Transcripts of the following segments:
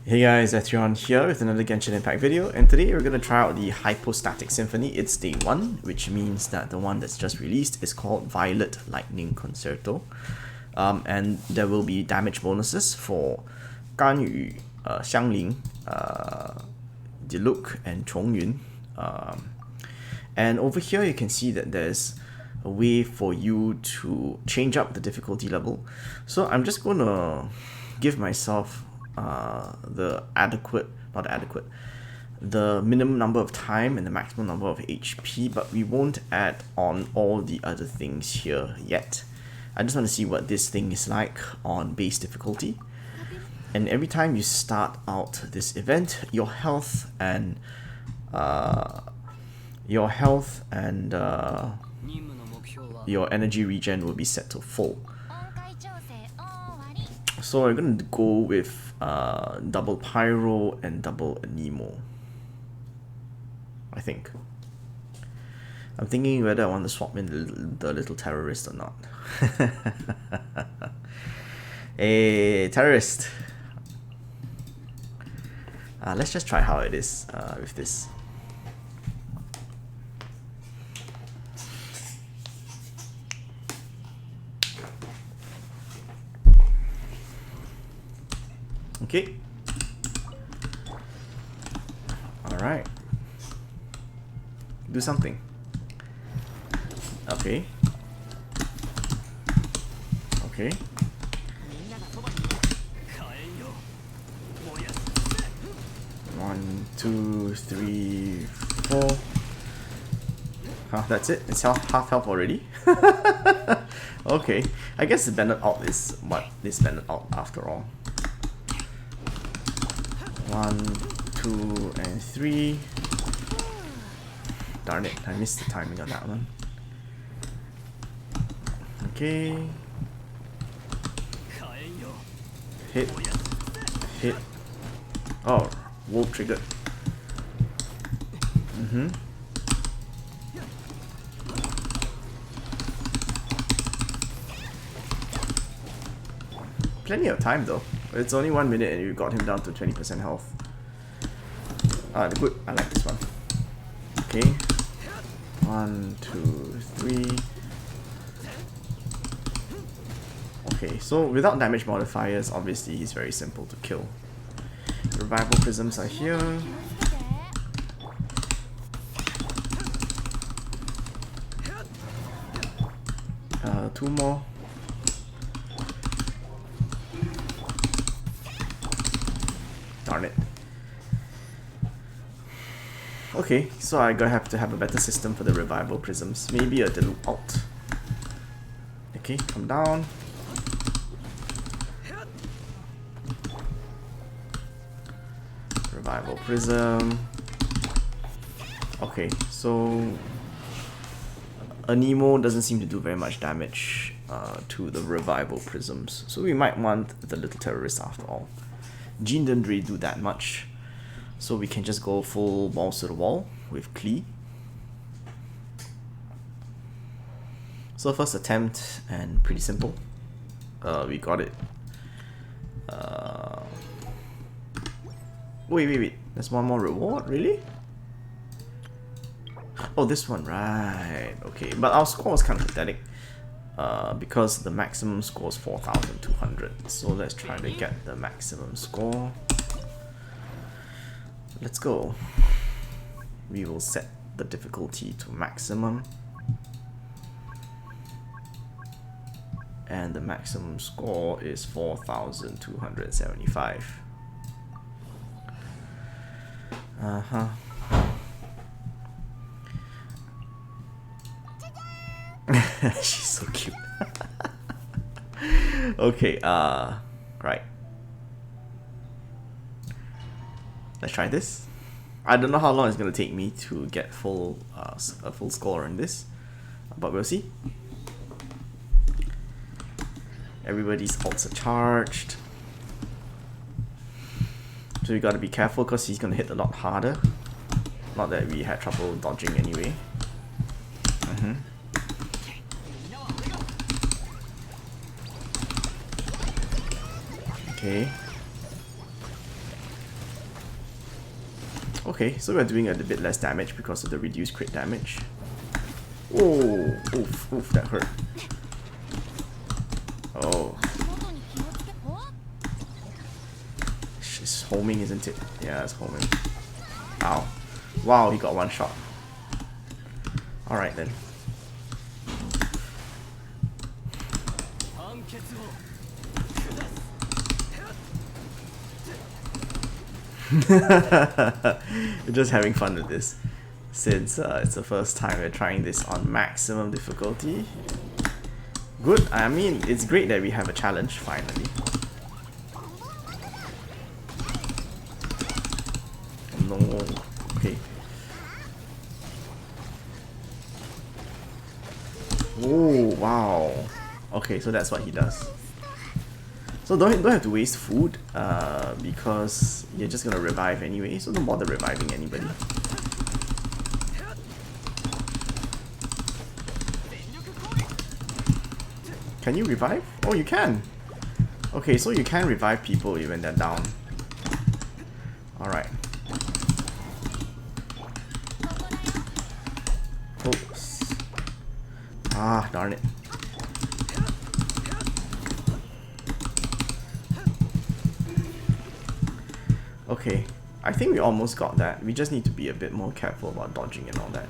Hey guys, Etrion here with another Genshin Impact video, and today we're going to try out the Hypostatic Symphony. It's day 1, which means that the one that's just released is called Violet Lightning Concerto. And there will be damage bonuses for Ganyu, Xiangling, Diluc, and Chongyun. And over here you can see that there's a way for you to change up the difficulty level. So I'm just going to give myself the minimum number of time and the maximum number of HP, but we won't add on all the other things here yet. I just want to see what this thing is like on base difficulty. And every time you start out this event, your health and your energy regen will be set to full. So we're going to go with double Pyro and double Anemo, I think. I'm thinking whether I want to swap in the little terrorist or not. Hey, terrorist! Let's just try how it is with this. Okay. Alright. Do something. Okay. Okay. One, two, three, four. Huh, that's it? It's half health already? Okay. I guess the Bennett ult is what is Bennett ult after all. 1, 2, and 3. Darn it, I missed the timing on that one. Okay. Hit. Hit. Oh, wolf triggered. Plenty of time though. It's only 1 minute and you got him down to 20% health. Good. I like this one. Okay. 1, 2, 3. Okay, so without damage modifiers, obviously he's very simple to kill. Revival prisms are here. Two more. Darn it. Okay, so I gonna have to have a better system for the revival prisms. Maybe a Diluc ult. Okay, come down. Revival prism. Okay, so Anemo doesn't seem to do very much damage to the revival prisms, so we might want the little terrorist after all. Jean didn't really do that much, so we can just go full balls to the wall with Klee. So first attempt, and pretty simple. We got it. Wait. There's one more reward, really? Oh, this one, right. Okay, but our score was kind of pathetic. Because the maximum score is 4,200. So let's try to get the maximum score. Let's go. We will set the difficulty to maximum. And the maximum score is 4,275. She's so cute. Okay, right. Let's try this. I don't know how long it's gonna take me to get a full score on this, but we'll see. Everybody's ults are charged, so you gotta be careful because he's gonna hit a lot harder. Not that we had trouble dodging anyway. Okay. Okay, so we're doing a bit less damage because of the reduced crit damage. Oh, oof, oof, that hurt. Oh. It's homing, isn't it? Yeah, it's homing. Ow. Wow, he got one shot. Alright then. We're just having fun with this. Since it's the first time we're trying this on maximum difficulty. Good, I mean, it's great that we have a challenge finally. No, okay. Oh, wow. Okay, so that's what he does. So don't have to waste food, because you're just gonna revive anyway, so don't bother reviving anybody. Can you revive? Oh, you can! Okay, so you can revive people even when they're down. Alright. Oops. Ah, darn it. Okay, I think we almost got that. We just need to be a bit more careful about dodging and all that.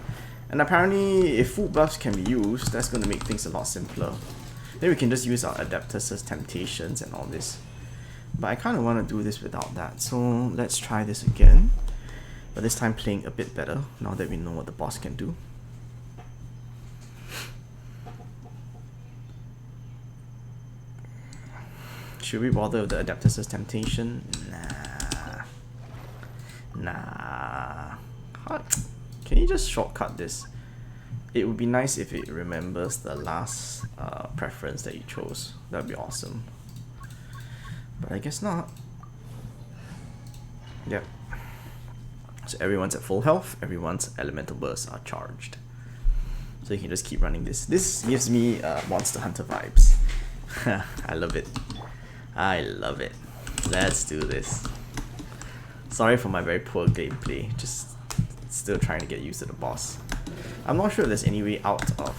And apparently, if food buffs can be used, that's going to make things a lot simpler. Then we can just use our Adeptus' Temptations and all this. But I kind of want to do this without that, so let's try this again. But this time playing a bit better, now that we know what the boss can do. Should we bother with the Adeptus' Temptation? Nah. Can you just shortcut this? It would be nice if it remembers the last preference that you chose. That would be awesome. But I guess not. Yep. So everyone's at full health, everyone's elemental bursts are charged. So you can just keep running this. This gives me Monster Hunter vibes. I love it. I love it. Let's do this. Sorry for my very poor gameplay, just still trying to get used to the boss. I'm not sure if there's any way out of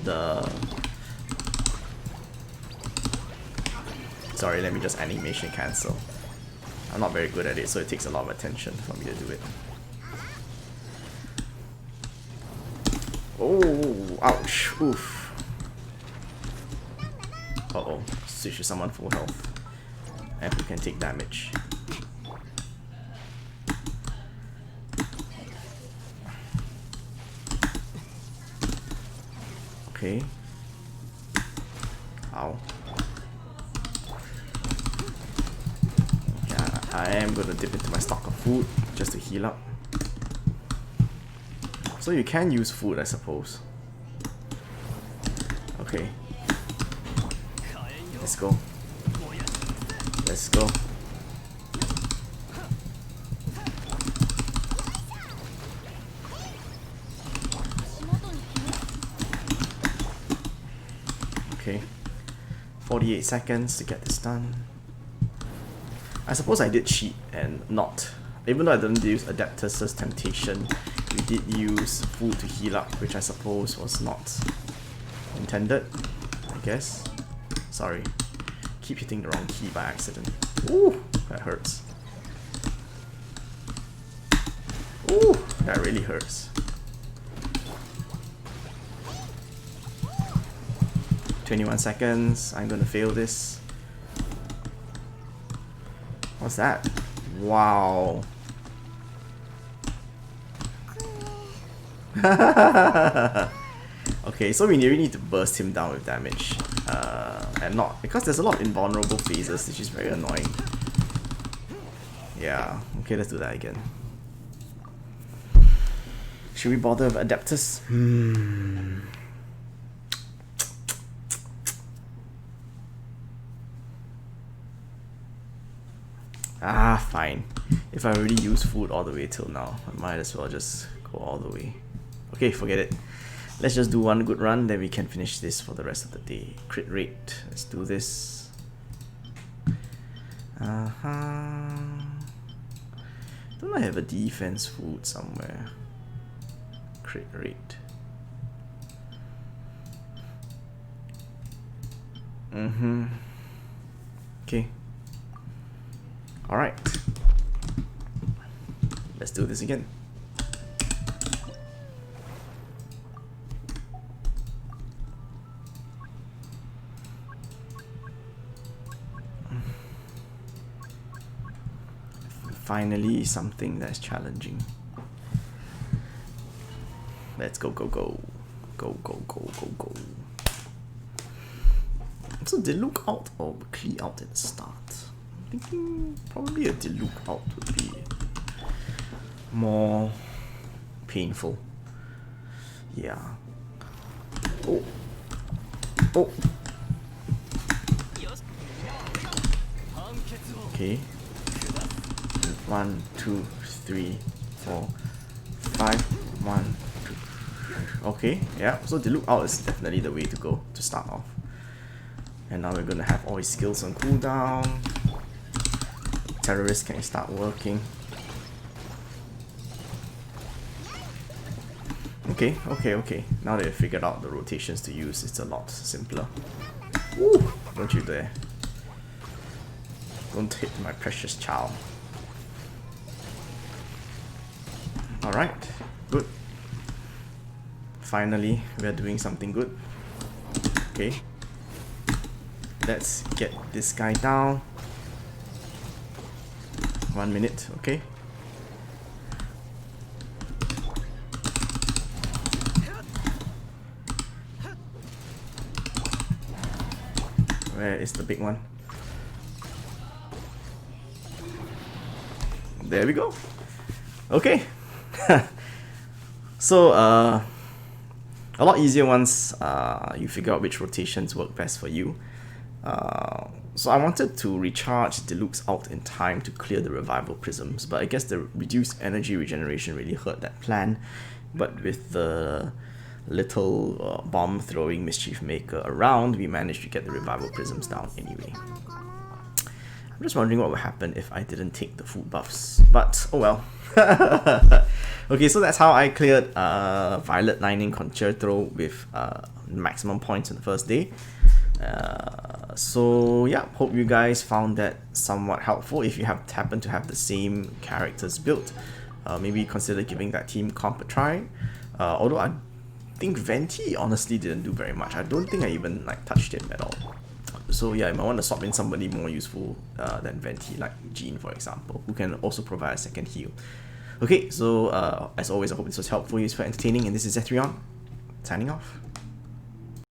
the... Sorry, let me just animation cancel. I'm not very good at it, so it takes a lot of attention for me to do it. Oh, ouch, oof. Uh-oh, switch to someone full health. And who can take damage. Okay. Ow. Yeah, I am gonna dip into my stock of food just to heal up. So you can use food, I suppose. Okay. Let's go. Let's go. Okay. 48 seconds to get this done. I suppose I did cheat and not. Even though I didn't use Adeptus' Temptation, we did use food to heal up, which I suppose was not intended, I guess. Sorry. Keep hitting the wrong key by accident. Ooh, that hurts. Ooh, that really hurts. 21 seconds. I'm gonna fail this. What's that? Wow. Okay, so we really need to burst him down with damage. And not, because there's a lot of invulnerable phases, which is very annoying. Yeah, okay, let's do that again. Should we bother with Adeptus? Ah, fine. If I already use food all the way till now, I might as well just go all the way. Okay, forget it. Let's just do one good run, then we can finish this for the rest of the day. Crit rate. Let's do this. Don't I have a defense food somewhere? Crit rate. Okay. Alright. Let's do this again. Finally, something that's challenging. Let's go, go, go. Go, go, go, go, go. So Diluc out or Clee out at the start? I'm thinking probably a Diluc out would be more painful. Yeah. Oh. Oh. Okay. 1, 2, 3, 4, 5. 1, 2. Okay, yeah. So Diluc out is definitely the way to go to start off. And now we're gonna have all his skills on cooldown. Terrorist can start working. Okay, okay, okay. Now that we've figured out the rotations to use, it's a lot simpler. Ooh, don't you dare. Don't hit my precious child. Alright, good. Finally, we're doing something good. Okay. Let's get this guy down. 1 minute, okay. Where is the big one? There we go. Okay. So, a lot easier once you figure out which rotations work best for you. So I wanted to recharge Diluc's out in time to clear the revival prisms, but I guess the reduced energy regeneration really hurt that plan. But with the little bomb throwing mischief maker around, we managed to get the revival prisms down anyway. I'm just wondering what would happen if I didn't take the food buffs, but oh well. Okay, so that's how I cleared Violet Lightning Concerto with maximum points on the first day. So yeah, hope you guys found that somewhat helpful. If you happen to have the same characters built, maybe consider giving that team comp a try. Although I think Venti honestly didn't do very much. I don't think I even like touched him at all. So yeah, you might want to swap in somebody more useful than Venti, like Jean for example, who can also provide a second heal. Okay, so as always, I hope this was helpful, useful, entertaining, and this is Zethrion, signing off.